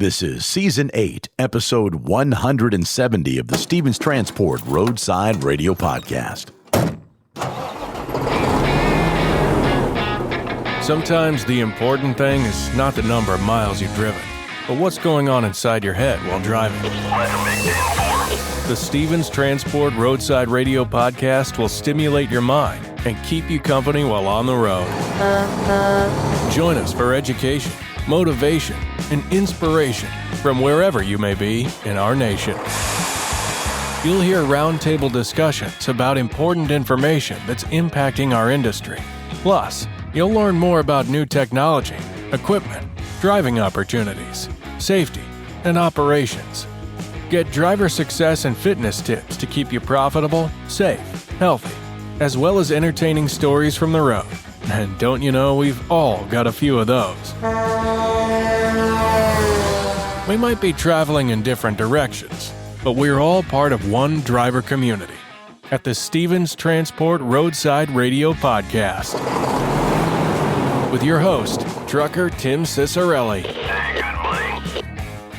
This is Season 8, Episode 170 of the Stevens Transport Roadside Radio Podcast. Sometimes the important thing is not the number of miles you've driven, but what's going on inside your head while driving. The Stevens Transport Roadside Radio Podcast will stimulate your mind and keep you company while on the road. Join us for education, motivation, and inspiration from wherever you may be in our nation. You'll hear roundtable discussions about important information that's impacting our industry. Plus, you'll learn more about new technology, equipment, driving opportunities, safety, and operations. Get driver success and fitness tips to keep you profitable, safe, healthy, as well as entertaining stories from the road. And don't you know, we've all got a few of those. We might be traveling in different directions, but we're all part of one driver community at the Stevens Transport Roadside Radio Podcast. With your host, trucker Tim Cicciarelli.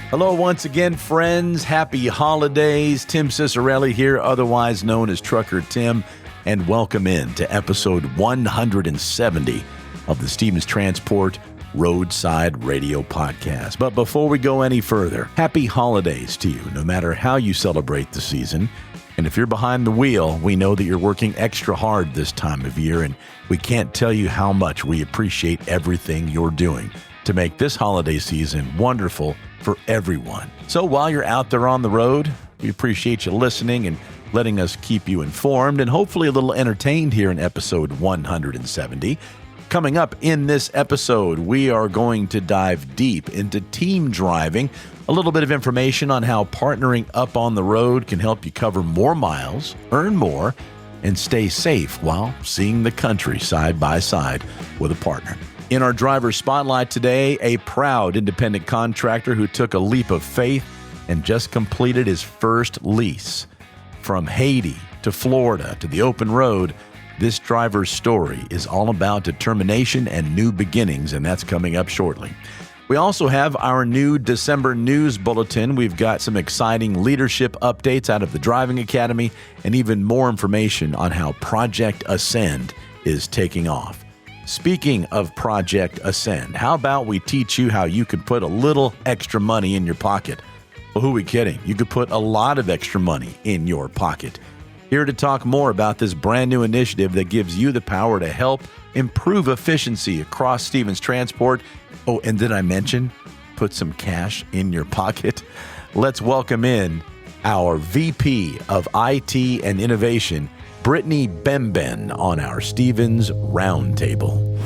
Hello once again, friends. Happy holidays. Tim Cicciarelli here, otherwise known as Trucker Tim, and welcome in to episode 170 of the Stevens Transport Roadside Radio Podcast. But before we go any further, happy holidays to you, no matter how you celebrate the season. And if you're behind the wheel, we know that you're working extra hard this time of year, and we can't tell you how much we appreciate everything you're doing to make this holiday season wonderful for everyone. So while you're out there on the road, we appreciate you listening and letting us keep you informed and hopefully a little entertained here in episode 170. Coming up in this episode, we are going to dive deep into team driving, a little bit of information on how partnering up on the road can help you cover more miles, earn more, and stay safe while seeing the country side by side with a partner. In our driver spotlight today, a proud independent contractor who took a leap of faith and just completed his first lease. From Haiti to Florida to the open road, this driver's story is all about determination and new beginnings, and that's coming up shortly. We also have our new December news bulletin. We've got some exciting leadership updates out of the Driving Academy and even more information on how Project Ascend is taking off. Speaking of Project Ascend, how about we teach you how you could put a little extra money in your pocket? Well, who are we kidding? You could put a lot of extra money in your pocket. Here to talk more about this brand new initiative that gives you the power to help improve efficiency across Stevens Transport. Oh, and did I mention put some cash in your pocket? Let's welcome in our VP of IT and Innovation, Brittany Bemben, on our Stevens Roundtable.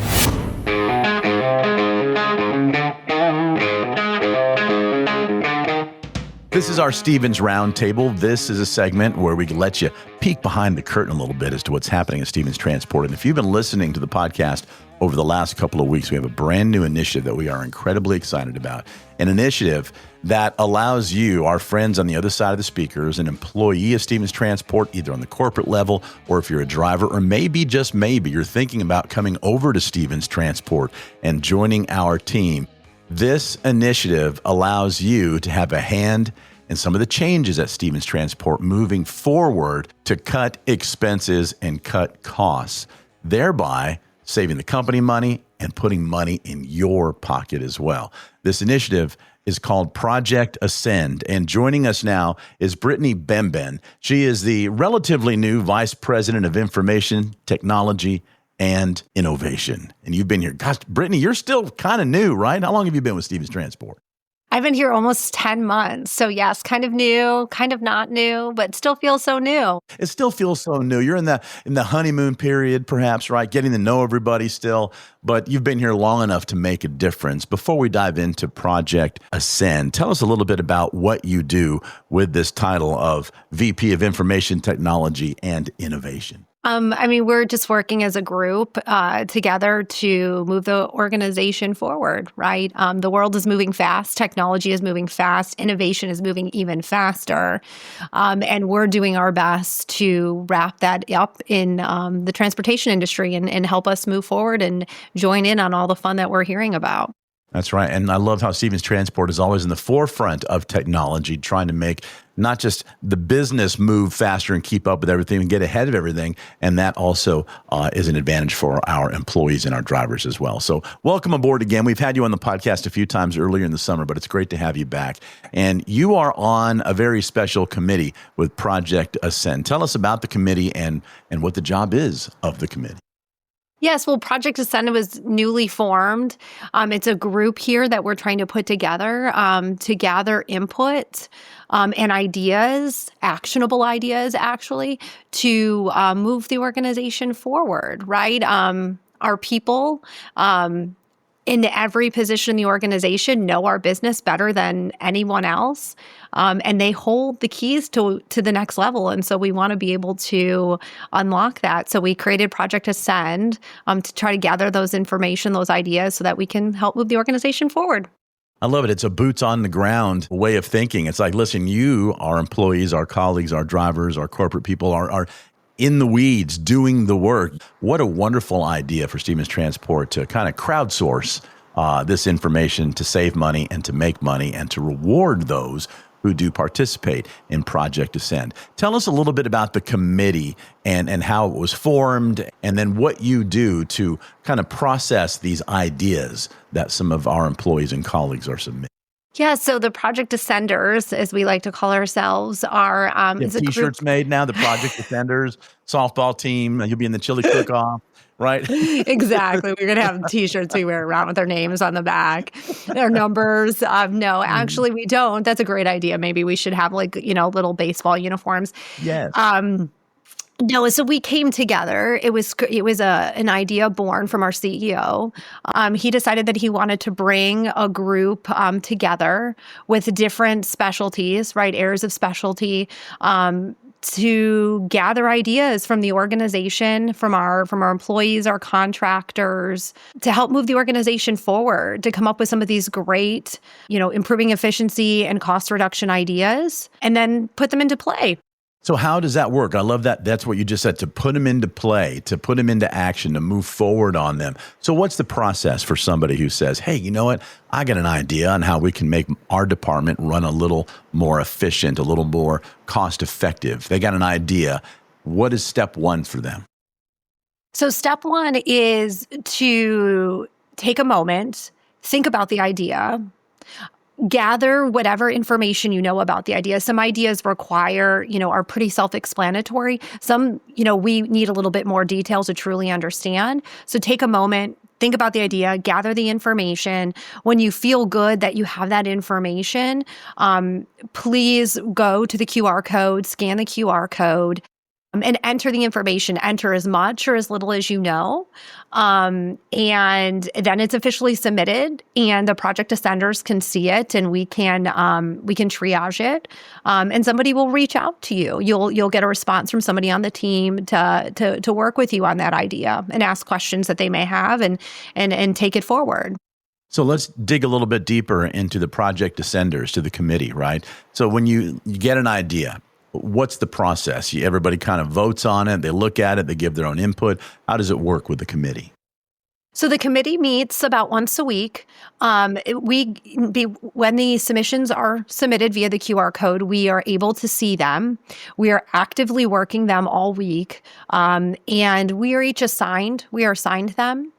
This is our Stevens Roundtable. This is a segment where we can let you peek behind the curtain a little bit as to what's happening at Stevens Transport. And if you've been listening to the podcast over the last couple of weeks, we have a brand new initiative that we are incredibly excited about. An initiative that allows you, our friends on the other side of the speakers, an employee of Stevens Transport, either on the corporate level or if you're a driver, or maybe, just maybe, you're thinking about coming over to Stevens Transport and joining our team. This initiative allows you to have a hand in some of the changes at Stevens Transport moving forward to cut expenses and cut costs, thereby saving the company money and putting money in your pocket as well. This initiative is called Project Ascend, and joining us now is Brittany Bemben. She is the relatively new Vice President of Information Technology and Innovation. And you've been here. Gosh, Brittany, you're still kind of new, right? How long have you been with Stevens Transport? I've been here almost 10 months. So yes, kind of new, kind of not new, but still feels so new. It still feels so new. You're in the honeymoon period, perhaps, right? Getting to know everybody still, but you've been here long enough to make a difference. Before we dive into Project Ascend, tell us a little bit about what you do with this title of VP of Information Technology and Innovation. We're just working as a group together to move the organization forward, right? The world is moving fast. Technology is moving fast. Innovation is moving even faster. And we're doing our best to wrap that up in the transportation industry and help us move forward and join in on all the fun that we're hearing about. That's right. And I love how Stevens Transport is always in the forefront of technology, trying to make not just the business move faster and keep up with everything and get ahead of everything. And that also is an advantage for our employees and our drivers as well. So welcome aboard again. We've had you on the podcast a few times earlier in the summer, but it's great to have you back. And you are on a very special committee with Project Ascend. Tell us about the committee and what the job is of the committee. Yes, well, Project Ascend was newly formed. It's a group here that we're trying to put together to gather input and ideas, actionable ideas, actually, to move the organization forward, right? Our people in every position in the organization know our business better than anyone else. And they hold the keys to the next level. And so we want to be able to unlock that. So we created Project Ascend to try to gather those information, those ideas, so that we can help move the organization forward. I love it. It's a boots on the ground way of thinking. It's like, listen, you, our employees, our colleagues, our drivers, our corporate people are in the weeds doing the work. What a wonderful idea for Stevens Transport to kind of crowdsource this information to save money and to make money and to reward those who do participate in Project Ascend. Tell us a little bit about the committee and how it was formed, and then what you do to kind of process these ideas that some of our employees and colleagues are submitting. Yeah, so the Project Ascenders, as we like to call ourselves, are T-shirts made now, the Project Ascenders, softball team, you'll be in the chili cook-off. Right? Exactly. We're going to have T-shirts we wear around with our names on the back, their numbers. No, actually, we don't. That's a great idea. Maybe we should have little baseball uniforms. Yes. No, so we came together. It was an idea born from our CEO. He decided that he wanted to bring a group together with different specialties, right, areas of specialty, to gather ideas from the organization, from our employees, our contractors, to help move the organization forward, to come up with some of these great, improving efficiency and cost reduction ideas, and then put them into play. So how does that work? I love that. That's what you just said, to put them into play, to put them into action, to move forward on them. So what's the process for somebody who says, hey, you know what? I got an idea on how we can make our department run a little more efficient, a little more cost effective. They got an idea. What is step one for them? So step one is to take a moment, think about the idea, gather whatever information you know about the idea. Some ideas are pretty self-explanatory. Some, we need a little bit more detail to truly understand. So take a moment, think about the idea, gather the information. When you feel good that you have that information, please go to the QR code, scan the QR code, and enter the information. Enter as much or as little as you know. And then it's officially submitted, and the Project Ascenders can see it, and we can triage it. And somebody will reach out to you. You'll get a response from somebody on the team to work with you on that idea and ask questions that they may have and take it forward. So let's dig a little bit deeper into the Project Ascenders, to the committee, right? So when you get an idea, what's the process? Everybody kind of votes on it. They look at it. They give their own input. How does it work with the committee? So the committee meets about once a week. When the submissions are submitted via the QR code, we are able to see them. We are actively working them all week. And we are assigned them.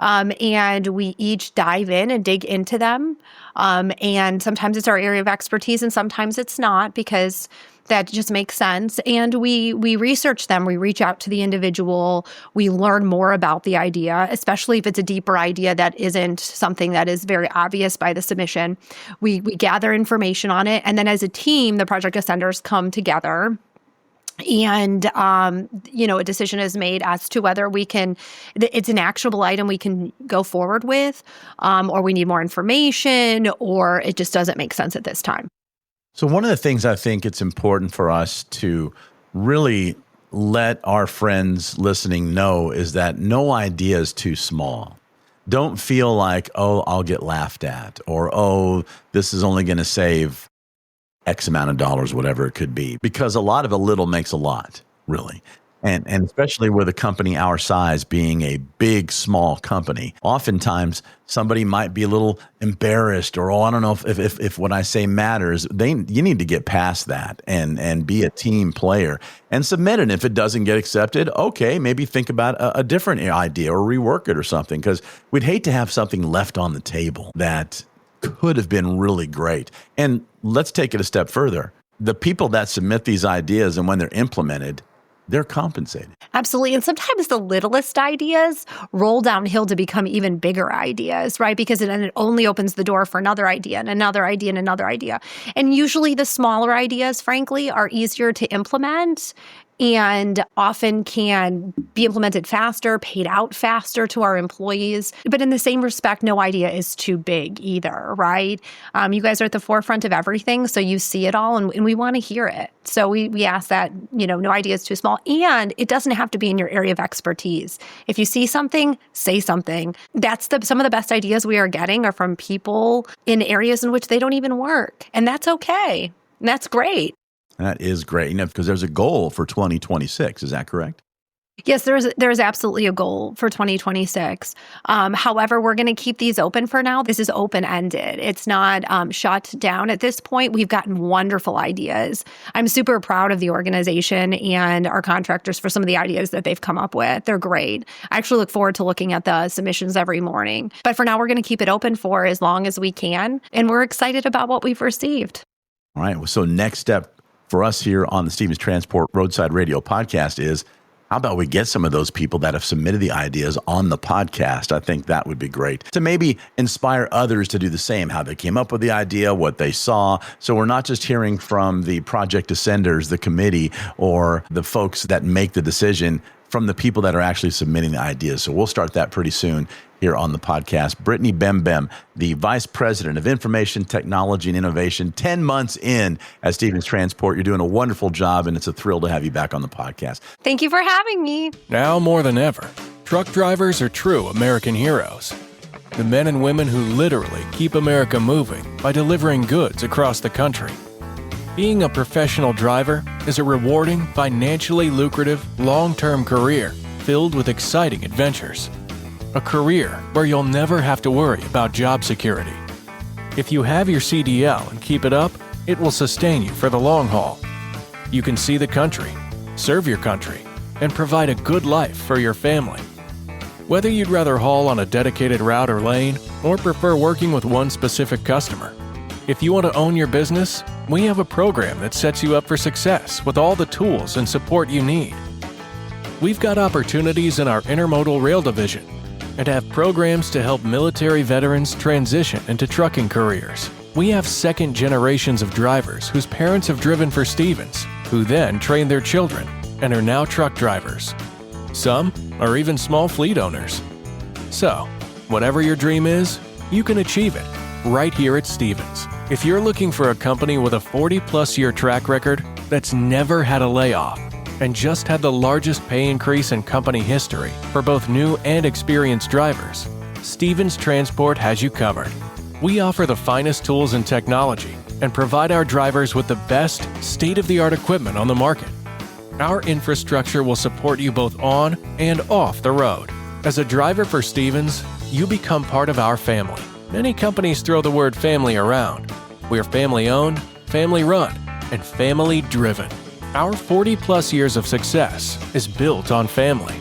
And we each dive in and dig into them. And sometimes it's our area of expertise, and sometimes it's not, because that just makes sense. And we research them. We reach out to the individual. We learn more about the idea, especially if it's a deeper idea that isn't something that is very obvious by the submission. We gather information on it. And then as a team, the Project Ascenders come together. And, a decision is made as to whether it's an actionable item we can go forward with, or we need more information, or it just doesn't make sense at this time. So one of the things I think it's important for us to really let our friends listening know is that no idea is too small. Don't feel like, oh, I'll get laughed at, or, oh, this is only going to save X amount of dollars, whatever it could be, because a lot of a little makes a lot, really. And especially with a company our size being a big, small company, oftentimes somebody might be a little embarrassed or, I don't know if what I say matters. You need to get past that and be a team player and submit it. If it doesn't get accepted, okay, maybe think about a different idea or rework it or something, because we'd hate to have something left on the table that could have been really great. And let's take it a step further. The people that submit these ideas and when they're implemented, they're compensated. Absolutely. And sometimes the littlest ideas roll downhill to become even bigger ideas, right? Because then it only opens the door for another idea and another idea and another idea. And usually the smaller ideas, frankly, are easier to implement and often can be implemented faster, paid out faster to our employees. But in the same respect, no idea is too big either, right? You guys are at the forefront of everything, so you see it all, and we want to hear it. So we ask that, no idea is too small, and it doesn't have to be in your area of expertise. If you see something, say something. That's some of the best ideas we are getting are from people in areas in which they don't even work, and that's okay. And that's great. That is great, because there's a goal for 2026. Is that correct? Yes, there's absolutely a goal for 2026. However, we're going to keep these open for now. This is open-ended. It's not shut down at this point. We've gotten wonderful ideas. I'm super proud of the organization and our contractors for some of the ideas that they've come up with. They're great. I actually look forward to looking at the submissions every morning. But for now, we're going to keep it open for as long as we can. And we're excited about what we've received. All right. So next step for us here on the Stevens Transport Roadside Radio podcast is, how about we get some of those people that have submitted the ideas on the podcast? I think that would be great to maybe inspire others to do the same, how they came up with the idea, what they saw. So we're not just hearing from the project ascenders, the committee, or the folks that make the decision, from the people that are actually submitting the ideas. So we'll start that pretty soon here on the podcast. Brittany Bemben, the Vice President of Information Technology and Innovation, 10 months in at Stevens Transport. You're doing a wonderful job, and it's a thrill to have you back on the podcast. Thank you for having me. Now more than ever, truck drivers are true American heroes. The men and women who literally keep America moving by delivering goods across the country. Being a professional driver is a rewarding, financially lucrative, long-term career filled with exciting adventures. A career where you'll never have to worry about job security. If you have your CDL and keep it up, it will sustain you for the long haul. You can see the country, serve your country, and provide a good life for your family. Whether you'd rather haul on a dedicated route or lane, or prefer working with one specific customer, if you want to own your business, we have a program that sets you up for success with all the tools and support you need. We've got opportunities in our intermodal rail division and have programs to help military veterans transition into trucking careers. We have second generations of drivers whose parents have driven for Stevens, who then trained their children and are now truck drivers. Some are even small fleet owners. So, whatever your dream is, you can achieve it right here at Stevens. If you're looking for a company with a 40-plus year track record that's never had a layoff and just had the largest pay increase in company history for both new and experienced drivers, Stevens Transport has you covered. We offer the finest tools and technology and provide our drivers with the best state-of-the-art equipment on the market. Our infrastructure will support you both on and off the road. As a driver for Stevens, you become part of our family. Many companies throw the word family around. We're family-owned, family-run, and family-driven. Our 40-plus years of success is built on family.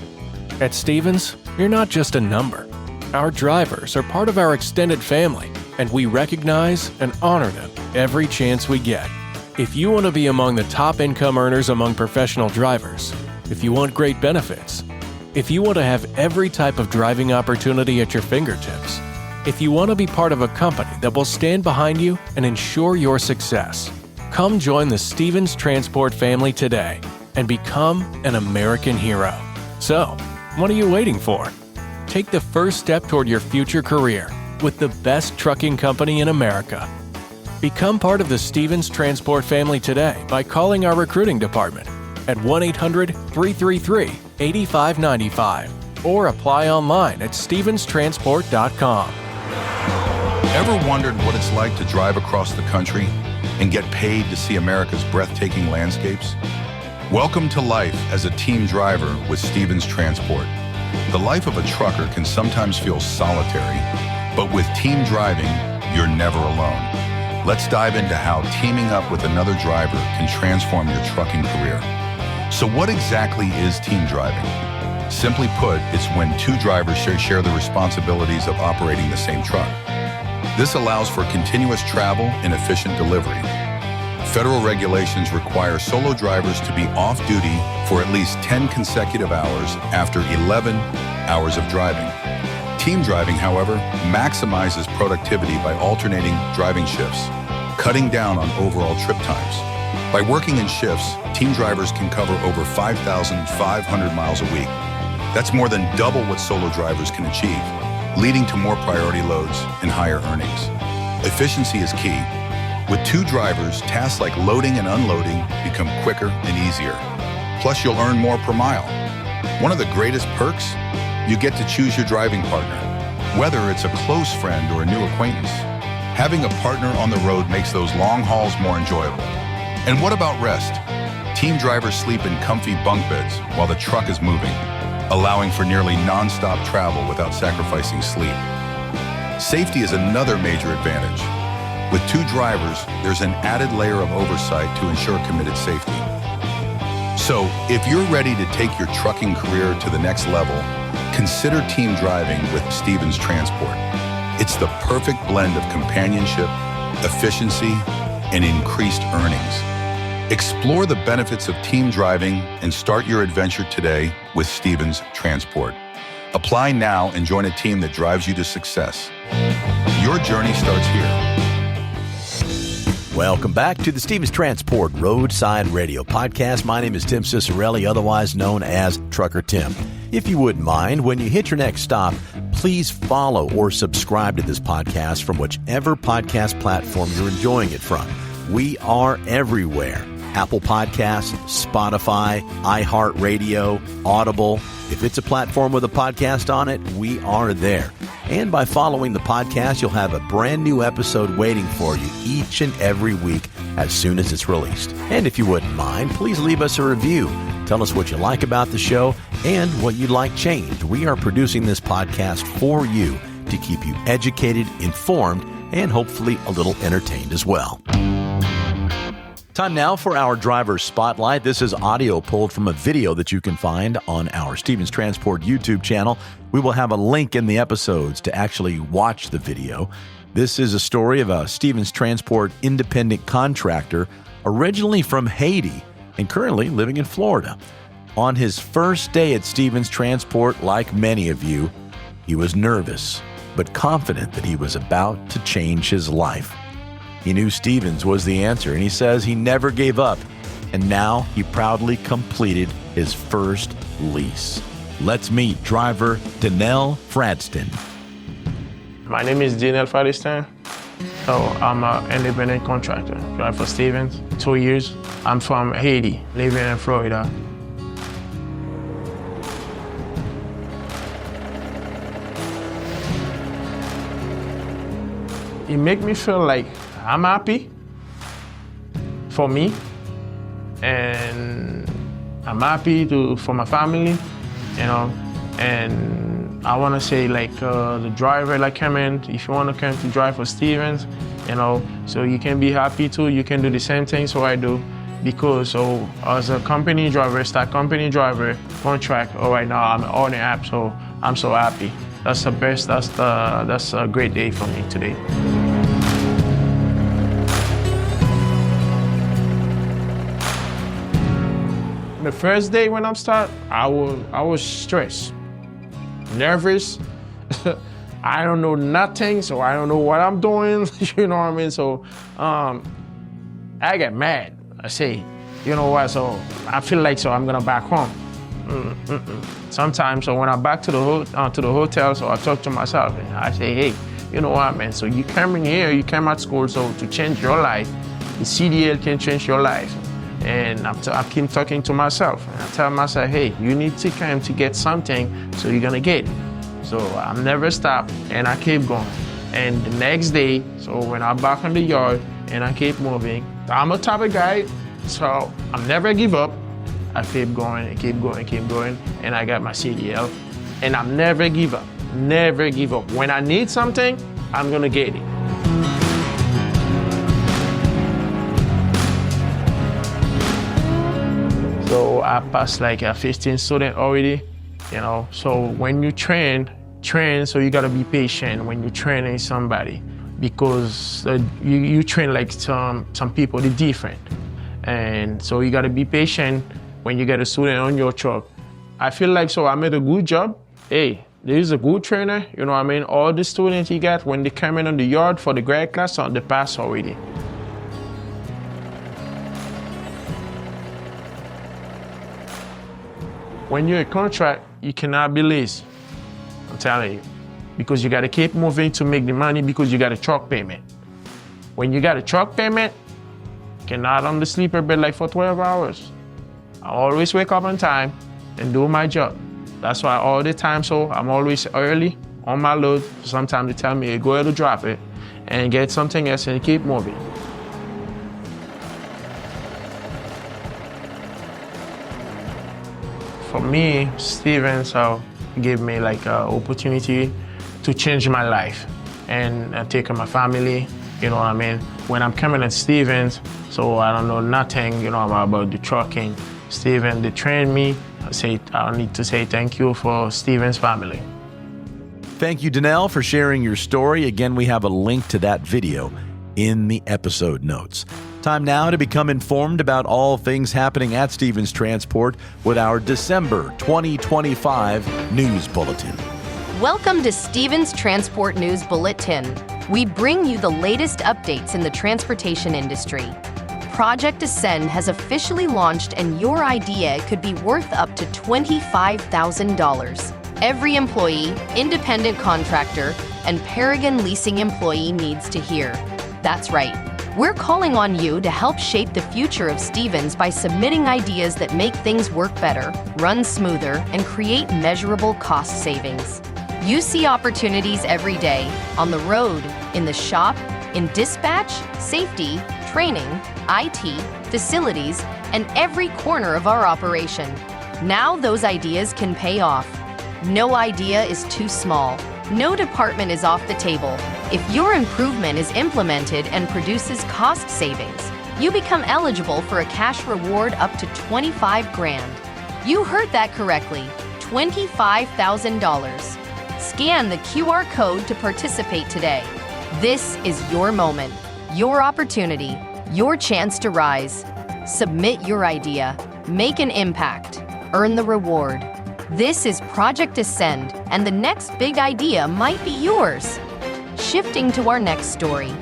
At Stevens, you're not just a number. Our drivers are part of our extended family, and we recognize and honor them every chance we get. If you want to be among the top income earners among professional drivers, if you want great benefits, if you want to have every type of driving opportunity at your fingertips, if you want to be part of a company that will stand behind you and ensure your success, come join the Stevens Transport family today and become an American hero. So, what are you waiting for? Take the first step toward your future career with the best trucking company in America. Become part of the Stevens Transport family today by calling our recruiting department at 1-800-333-8595 or apply online at stevenstransport.com. Ever wondered what it's like to drive across the country and get paid to see America's breathtaking landscapes? Welcome to life as a team driver with Stevens Transport. The life of a trucker can sometimes feel solitary, but with team driving, you're never alone. Let's dive into how teaming up with another driver can transform your trucking career. So what exactly is team driving? Simply put, it's when two drivers share the responsibilities of operating the same truck. This allows for continuous travel and efficient delivery. Federal regulations require solo drivers to be off-duty for at least 10 consecutive hours after 11 hours of driving. Team driving, however, maximizes productivity by alternating driving shifts, cutting down on overall trip times. By working in shifts, team drivers can cover over 5,500 miles a week. That's more than double what solo drivers can achieve, leading to more priority loads and higher earnings. Efficiency is key. With two drivers, tasks like loading and unloading become quicker and easier. Plus, you'll earn more per mile. One of the greatest perks? You get to choose your driving partner, whether it's a close friend or a new acquaintance. Having a partner on the road makes those long hauls more enjoyable. And what about rest? Team drivers sleep in comfy bunk beds while the truck is moving, allowing for nearly non-stop travel without sacrificing sleep. Safety is another major advantage. With two drivers, there's an added layer of oversight to ensure committed safety. So, if you're ready to take your trucking career to the next level, consider team driving with Stevens Transport. It's the perfect blend of companionship, efficiency, and increased earnings. Explore the benefits of team driving and start your adventure today with Stevens Transport. Apply now and join a team that drives you to success. Your journey starts here. Welcome back to the Stevens Transport Roadside Radio Podcast. My name is Tim Cicciarelli, otherwise known as Trucker Tim. If you wouldn't mind, when you hit your next stop, please follow or subscribe to this podcast from whichever podcast platform you're enjoying it from. We are everywhere. Apple Podcasts, Spotify, iHeartRadio, Audible. If it's a platform with a podcast on it, we are there. And by following the podcast, you'll have a brand new episode waiting for you each and every week as soon as it's released. And if you wouldn't mind, please leave us a review. Tell us what you like about the show and what you'd like changed. We are producing this podcast for you to keep you educated, informed, and hopefully a little entertained as well. Time now for our driver spotlight. This is audio pulled from a video that you can find on our Stevens Transport YouTube channel. We will have a link in the episodes to actually watch the video. This is a story of a Stevens Transport independent contractor, originally from Haiti and currently living in Florida. On his first day at Stevens Transport, like many of you, he was nervous, but confident that he was about to change his life. He knew Stevens was the answer, and he says he never gave up, and now he proudly completed his first lease. Let's meet driver Daniel Fradston. My name is Daniel Fradston. So I'm an independent contractor, drive for Stevens, 2 years. I'm from Haiti, living in Florida. It makes me feel like I'm happy for me, and I'm happy for my family, you know, and I want to say like the driver like come in, if you want to come to drive for Stevens, you know, so you can be happy too, you can do the same thing so I do, because so as a company driver, start company driver contract, right now I'm on the app, so I'm so happy. That's the best, that's a great day for me today. The first day when I'm start, I was stressed, nervous. I don't know nothing, so I don't know what I'm doing. You know what I mean? So I get mad. I say, you know what? So I feel like I'm gonna back home. Sometimes, so when I'm back to the hotel, so I talk to myself and I say, hey, you know what, man? So you came in here, you came at school, so to change your life, the CDL can change your life. And I keep talking to myself, and I tell myself, hey, you need to come to get something, so you're gonna get it. So I never stop, and I keep going. And the next day, so when I'm back in the yard, and I keep moving, I'm a type of guy, so I never give up. I keep going, and I got my CDL. And I never give up, never give up. When I need something, I'm gonna get it. So I passed like a 15 student already, So when you train, so you gotta be patient when you're training somebody, because you train like some people, they're different. And so you gotta be patient when you get a student on your truck. I feel like I made a good job. Hey, there is a good trainer, All the students he got, when they come in on the yard for the grad class, they pass already. When you're a contract, you cannot be lazy, I'm telling you, because you gotta keep moving to make the money, because you got a truck payment. When you got a truck payment, you cannot on the sleeper bed like for 12 hours. I always wake up on time and do my job. That's why all the time, I'm always early on my load. Sometimes they tell me, hey, go ahead and drop it and get something else and keep moving. For me, Stevens gave me like an opportunity to change my life and take care of my family, When I'm coming at Stevens, I don't know nothing, about the trucking. Stevens, they trained me. I need to say thank you for Stevens' family. Thank you, Danelle, for sharing your story. Again, we have a link to that video in the episode notes. Time now to become informed about all things happening at Stevens Transport with our December 2025 News Bulletin. Welcome to Stevens Transport News Bulletin. We bring you the latest updates in the transportation industry. Project Ascend has officially launched, and your idea could be worth up to $25,000. Every employee, independent contractor, and Paragon Leasing employee needs to hear. That's right. We're calling on you to help shape the future of Stevens by submitting ideas that make things work better, run smoother, and create measurable cost savings. You see opportunities every day, on the road, in the shop, in dispatch, safety, training, IT, facilities, and every corner of our operation. Now those ideas can pay off. No idea is too small. No department is off the table. If your improvement is implemented and produces cost savings, you become eligible for a cash reward up to $25,000. You heard that correctly, $25,000. Scan the QR code to participate today. This is your moment, your opportunity, your chance to rise. Submit your idea, make an impact, earn the reward. This is Project Ascend, and the next big idea might be yours. Shifting to our next story.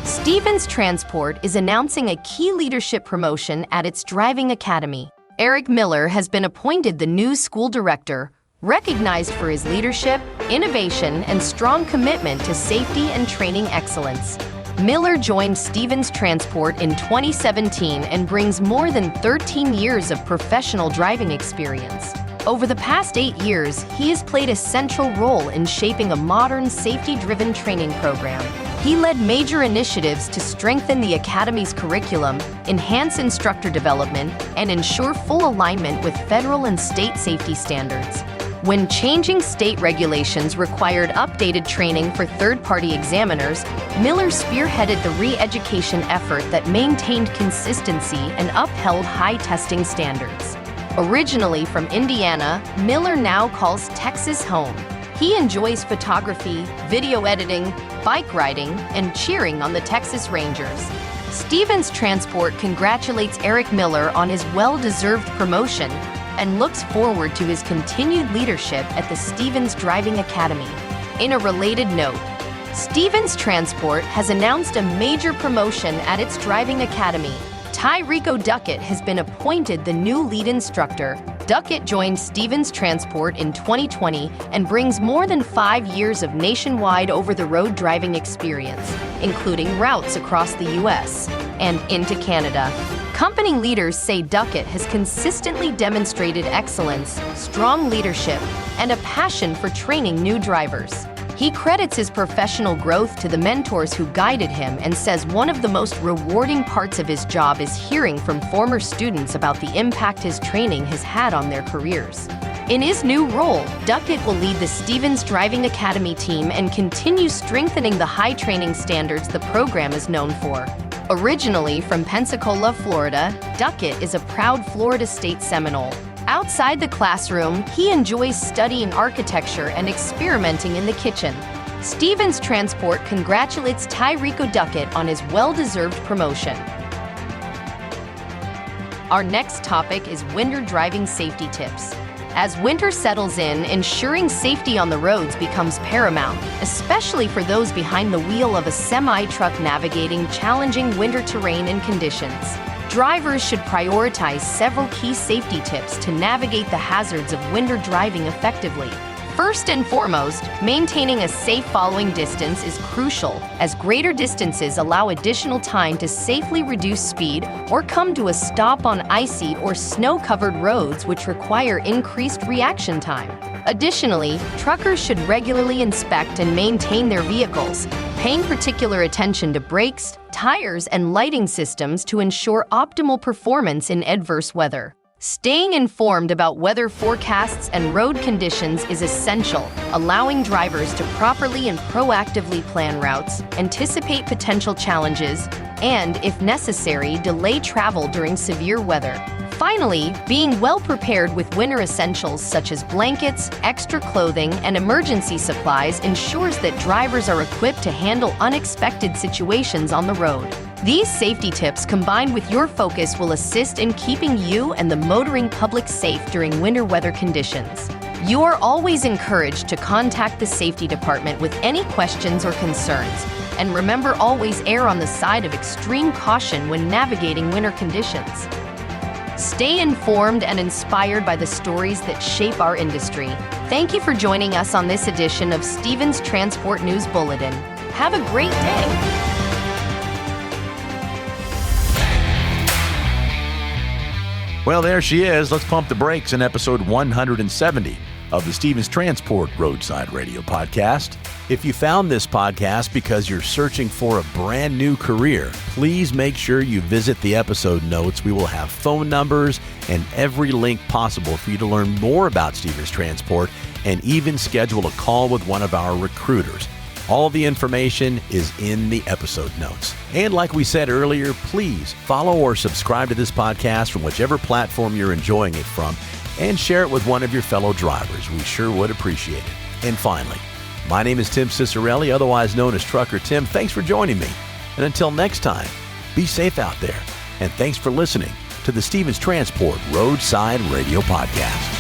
Stevens Transport is announcing a key leadership promotion at its driving academy. Eric Miller has been appointed the new school director, recognized for his leadership, innovation, and strong commitment to safety and training excellence. Miller joined Stevens Transport in 2017 and brings more than 13 years of professional driving experience. Over the past 8 years, he has played a central role in shaping a modern, safety-driven training program. He led major initiatives to strengthen the Academy's curriculum, enhance instructor development, and ensure full alignment with federal and state safety standards. When changing state regulations required updated training for third-party examiners, Miller spearheaded the re-education effort that maintained consistency and upheld high testing standards. Originally from Indiana, Miller now calls Texas home. He enjoys photography, video editing, bike riding, and cheering on the Texas Rangers. Stevens Transport congratulates Eric Miller on his well-deserved promotion and looks forward to his continued leadership at the Stevens Driving Academy. In a related note, Stevens Transport has announced a major promotion at its driving academy. Tyrico Duckett has been appointed the new lead instructor. Duckett joined Stevens Transport in 2020 and brings more than 5 years of nationwide over-the-road driving experience, including routes across the U.S. and into Canada. Company leaders say Duckett has consistently demonstrated excellence, strong leadership, and a passion for training new drivers. He credits his professional growth to the mentors who guided him and says one of the most rewarding parts of his job is hearing from former students about the impact his training has had on their careers. In his new role, Duckett will lead the Stevens Driving Academy team and continue strengthening the high training standards the program is known for. Originally from Pensacola, Florida, Duckett is a proud Florida State Seminole. Outside the classroom, he enjoys studying architecture and experimenting in the kitchen. Stevens Transport congratulates Tyrico Duckett on his well-deserved promotion. Our next topic is winter driving safety tips. As winter settles in, ensuring safety on the roads becomes paramount, especially for those behind the wheel of a semi-truck navigating challenging winter terrain and conditions. Drivers should prioritize several key safety tips to navigate the hazards of winter driving effectively. First and foremost, maintaining a safe following distance is crucial, as greater distances allow additional time to safely reduce speed or come to a stop on icy or snow-covered roads which require increased reaction time. Additionally, truckers should regularly inspect and maintain their vehicles, paying particular attention to brakes, tires, and lighting systems to ensure optimal performance in adverse weather. Staying informed about weather forecasts and road conditions is essential, allowing drivers to properly and proactively plan routes, anticipate potential challenges, and, if necessary, delay travel during severe weather. Finally, being well prepared with winter essentials such as blankets, extra clothing, and emergency supplies ensures that drivers are equipped to handle unexpected situations on the road. These safety tips combined with your focus will assist in keeping you and the motoring public safe during winter weather conditions. You are always encouraged to contact the safety department with any questions or concerns. And remember, always err on the side of extreme caution when navigating winter conditions. Stay informed and inspired by the stories that shape our industry. Thank you for joining us on this edition of Stevens Transport News Bulletin. Have a great day. Well, there she is. Let's pump the brakes in episode 170 of the Stevens Transport Roadside Radio Podcast. If you found this podcast because you're searching for a brand new career, please make sure you visit the episode notes. We will have phone numbers and every link possible for you to learn more about Stevens Transport and even schedule a call with one of our recruiters. All the information is in the episode notes. And like we said earlier, please follow or subscribe to this podcast from whichever platform you're enjoying it from and share it with one of your fellow drivers. We sure would appreciate it. And finally, my name is Tim Cicciarelli, otherwise known as Trucker Tim. Thanks for joining me. And until next time, be safe out there. And thanks for listening to the Stevens Transport Roadside Radio Podcast.